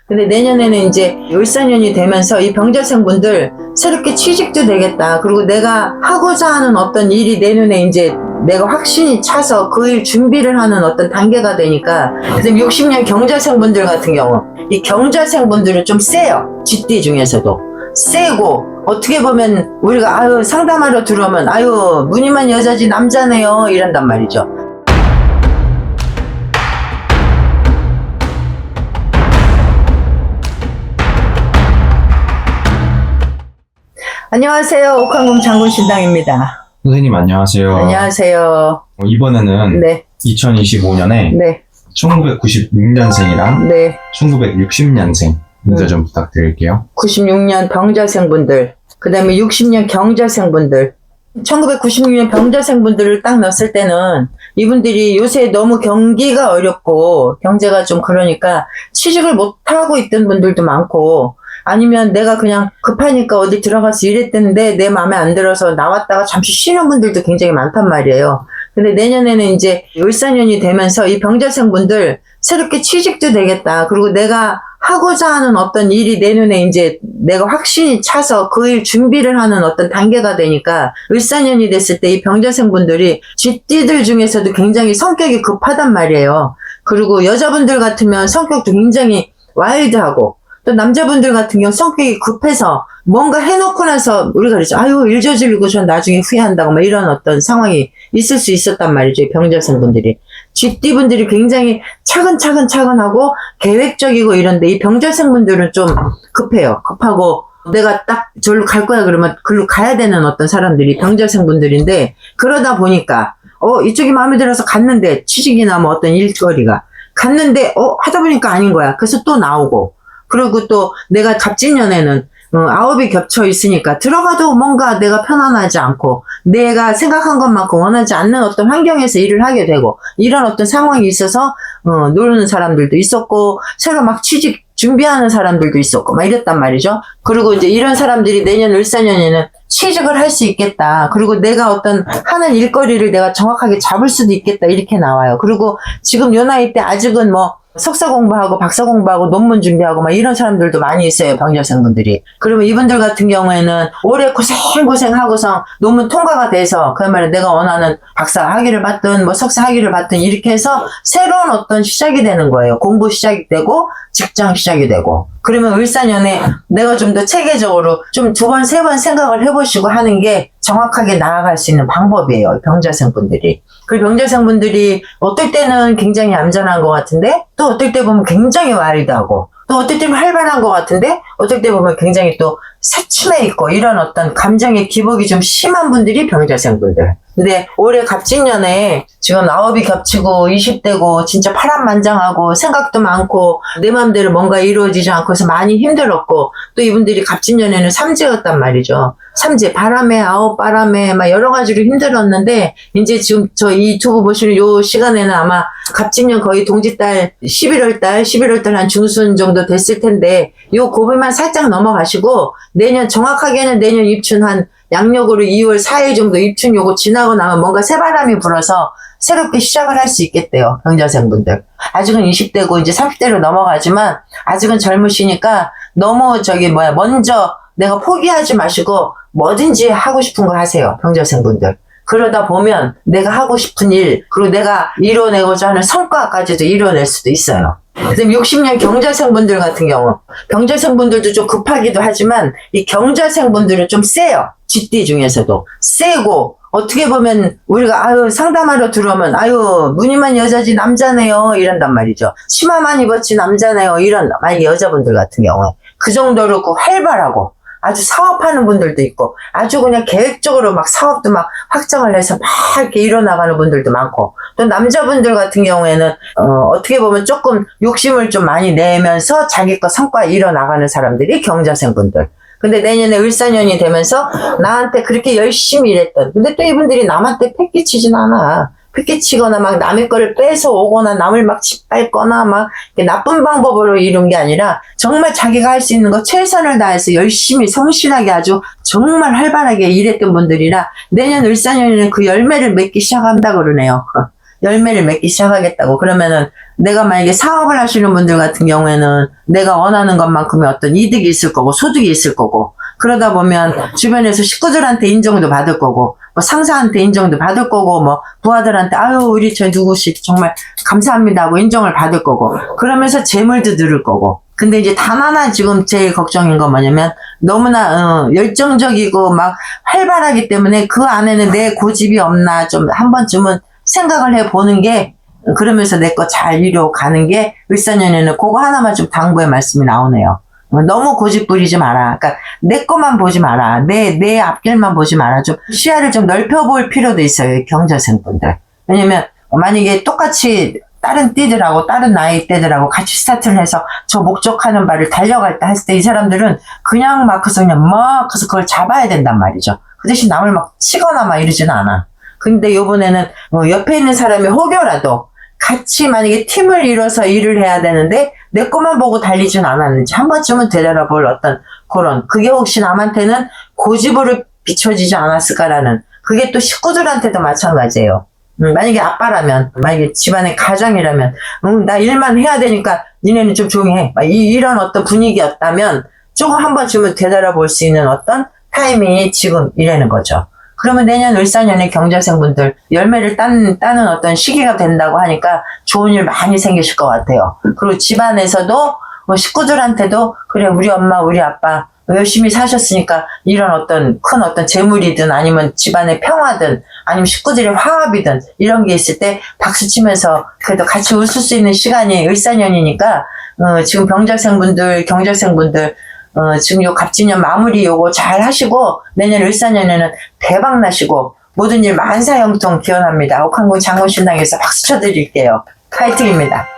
근데 내년에는 이제 을사년이 되면서 이 병자생분들 새롭게 취직도 되겠다. 그리고 내가 하고자 하는 어떤 일이 내 눈에 이제 내가 확신이 차서 그 일 준비를 하는 어떤 단계가 되니까, 그래서 60년 경자생분들 같은 경우, 이 경자생분들은 좀 세요. 쥐띠 중에서도 세고, 어떻게 보면 우리가 아유 상담하러 들어오면 아유 무늬만 여자지 남자네요 이런단 말이죠. 안녕하세요. 옥황금 장군신당입니다. 선생님 안녕하세요. 안녕하세요. 이번에는 네. 2025년에 네. 1996년생이랑 네. 1960년생 문제 좀 부탁드릴게요. 96년 병자생분들, 그 다음에 60년 경자생분들, 1996년 병자생분들을 딱 넣었을 때는 이분들이 요새 너무 경기가 어렵고 경제가 좀 그러니까 취직을 못하고 있던 분들도 많고, 아니면 내가 그냥 급하니까 어디 들어가서 일했는데 내 마음에 안 들어서 나왔다가 잠시 쉬는 분들도 굉장히 많단 말이에요. 근데 내년에는 이제 을사년이 되면서 이 병자생분들 새롭게 취직도 되겠다. 그리고 내가 하고자 하는 어떤 일이 내 눈에 이제 내가 확신이 차서 그 일 준비를 하는 어떤 단계가 되니까, 을사년이 됐을 때 이 병자생분들이 쥐띠들 중에서도 굉장히 성격이 급하단 말이에요. 그리고 여자분들 같으면 성격도 굉장히 와일드하고, 또 남자분들 같은 경우 성격이 급해서 뭔가 해놓고 나서 우리가 그러죠. 아유, 일 저지르고 전 나중에 후회한다고 막 이런 어떤 상황이 있을 수 있었단 말이죠. 이 병자생분들이. 쥐띠분들이 굉장히 차근차근하고 계획적이고 이런데, 이 병자생분들은 좀 급해요. 급하고 내가 딱 저기로 갈 거야 그러면 글로 가야 되는 어떤 사람들이 병자생분들인데, 그러다 보니까 이쪽이 마음에 들어서 갔는데 취직이나 뭐 어떤 일거리가 갔는데 하다 보니까 아닌 거야. 그래서 또 나오고, 그리고 또 내가 갑진년에는 아홉이 겹쳐 있으니까 들어가도 뭔가 내가 편안하지 않고 내가 생각한 것만큼 원하지 않는 어떤 환경에서 일을 하게 되고, 이런 어떤 상황이 있어서 노는 사람들도 있었고, 새로 막 취직 준비하는 사람들도 있었고 막 이랬단 말이죠. 그리고 이제 이런 사람들이 내년 을사년에는 취직을 할 수 있겠다. 그리고 내가 어떤 하는 일거리를 내가 정확하게 잡을 수도 있겠다. 이렇게 나와요. 그리고 지금 요 나이 때 아직은 뭐 석사 공부하고 박사 공부하고 논문 준비하고 막 이런 사람들도 많이 있어요. 병자생분들이. 그러면 이분들 같은 경우에는 올해 고생하고서 논문 통과가 돼서 그야말로 내가 원하는 박사 학위를 받든 뭐 석사 학위를 받든 이렇게 해서 새로운 어떤 시작이 되는 거예요. 공부 시작이 되고 직장 시작이 되고. 그러면 을사년에 내가 좀 더 체계적으로 좀 두 번, 세 번 생각을 해보시고 하는 게 정확하게 나아갈 수 있는 방법이에요. 병자생분들이. 그 병자생분들이 어떨 때는 굉장히 얌전한 것 같은데, 또 어떨 때 보면 굉장히 와일드하고, 또 어떨 때는 활발한 것 같은데, 어떨 때 보면 굉장히 또 새침해 있고, 이런 어떤 감정의 기복이 좀 심한 분들이 병자생분들. 근데 올해 갑진년에 지금 아홉이 겹치고 20대고 진짜 파란만장하고 생각도 많고 내 맘대로 뭔가 이루어지지 않고서 많이 힘들었고, 또 이분들이 갑진년에는 삼재였단 말이죠. 삼재, 바람에 아홉 바람에 막 여러 가지로 힘들었는데, 이제 지금 저 이 유튜브 보시는 요 시간에는 아마 갑진년 거의 동짓달 11월달 한 중순 정도 됐을 텐데, 요 고비만 살짝 넘어가시고 내년 정확하게는 내년 입춘 한 양력으로 2월 4일 정도 입춘 요거 지나고 나면 뭔가 새바람이 불어서 새롭게 시작을 할 수 있겠대요. 병자생분들. 아직은 20대고 이제 30대로 넘어가지만 아직은 젊으시니까 너무 먼저 내가 포기하지 마시고 뭐든지 하고 싶은 거 하세요. 병자생분들. 그러다 보면 내가 하고 싶은 일, 그리고 내가 이뤄내고자 하는 성과까지도 이뤄낼 수도 있어요. 그래서 60년 경자생분들 같은 경우, 병자생분들도 좀 급하기도 하지만 이 경자생분들은 좀 세요. 쥐띠 중에서도 세고, 어떻게 보면 우리가 아유 상담하러 들어오면 아유 무늬만 여자지 남자네요 이런단 말이죠. 치마만 입었지 남자네요 이런, 만약에 여자분들 같은 경우에 그 정도로 활발하고 아주 사업하는 분들도 있고, 아주 그냥 계획적으로 막 사업도 막 확장을 해서 막 이렇게 이뤄나가는 분들도 많고, 또 남자분들 같은 경우에는 어떻게 보면 조금 욕심을 좀 많이 내면서 자기 거 성과 이뤄나가는 사람들이 경자생분들. 근데 내년에 을사년이 되면서 나한테 그렇게 열심히 일했던, 근데 또 이분들이 남한테 패기치진 않아. 패기치거나 막 남의 거를 뺏어 오거나 남을 막 짓밟거나 막 나쁜 방법으로 이룬 게 아니라 정말 자기가 할 수 있는 거 최선을 다해서 열심히 성실하게 아주 정말 활발하게 일했던 분들이라 내년 을사년에는 그 열매를 맺기 시작한다 그러네요. 열매를 맺기 시작하겠다고. 그러면은 내가 만약에 사업을 하시는 분들 같은 경우에는 내가 원하는 것만큼의 어떤 이득이 있을 거고 소득이 있을 거고, 그러다 보면 주변에서 식구들한테 인정도 받을 거고, 뭐 상사한테 인정도 받을 거고, 뭐 부하들한테 아유 우리 저 누구씩 정말 감사합니다 하고 인정을 받을 거고, 그러면서 재물도 늘을 거고. 근데 이제 단 하나 지금 제일 걱정인 건 뭐냐면 너무나 열정적이고 막 활발하기 때문에 그 안에는 내 고집이 없나 좀 한 번쯤은 생각을 해보는 게, 그러면서 내 거 잘 이뤄가는 게 을사년에는 그거 하나만 좀 당부의 말씀이 나오네요. 너무 고집 부리지 마라. 그러니까 내 것만 보지 마라. 내 앞길만 보지 마라. 좀 시야를 좀 넓혀볼 필요도 있어요, 경자생분들. 왜냐면 만약에 똑같이 다른 띠들하고 다른 나이대들하고 같이 스타트를 해서 저 목적하는 바를 달려갈 때 했을 때 이 사람들은 그냥 막 그걸 잡아야 된단 말이죠. 그 대신 남을 막 치거나 막 이러지는 않아. 근데 요번에는 옆에 있는 사람이 혹여라도 같이 만약에 팀을 이뤄서 일을 해야 되는데 내 것만 보고 달리진 않았는지 한 번쯤은 되돌아볼 어떤 그런, 그게 혹시 남한테는 고집으로 비춰지지 않았을까라는, 그게 또 식구들한테도 마찬가지예요. 만약에 아빠라면, 만약에 집안의 가장이라면, 나 일만 해야 되니까 니네는 좀 조용히 해. 이런 어떤 분위기였다면 조금 한 번쯤은 되돌아볼 수 있는 어떤 타이밍이 지금 이라는 거죠. 그러면 내년 을사년에 경자생분들 열매를 따는 어떤 시기가 된다고 하니까 좋은 일 많이 생기실 것 같아요. 그리고 집안에서도 뭐 식구들한테도 그래 우리 엄마 우리 아빠 열심히 사셨으니까 이런 어떤 큰 어떤 재물이든 아니면 집안의 평화든 아니면 식구들의 화합이든 이런 게 있을 때 박수 치면서 그래도 같이 웃을 수 있는 시간이 을사년이니까 지금 병자생분들 경자생분들 지금 요 갑진년 마무리 요거 잘 하시고 내년 을사년에는 대박 나시고 모든 일 만사형통 기원합니다. 옥황궁 장군신당에서 박수 쳐드릴게요. 파이팅입니다.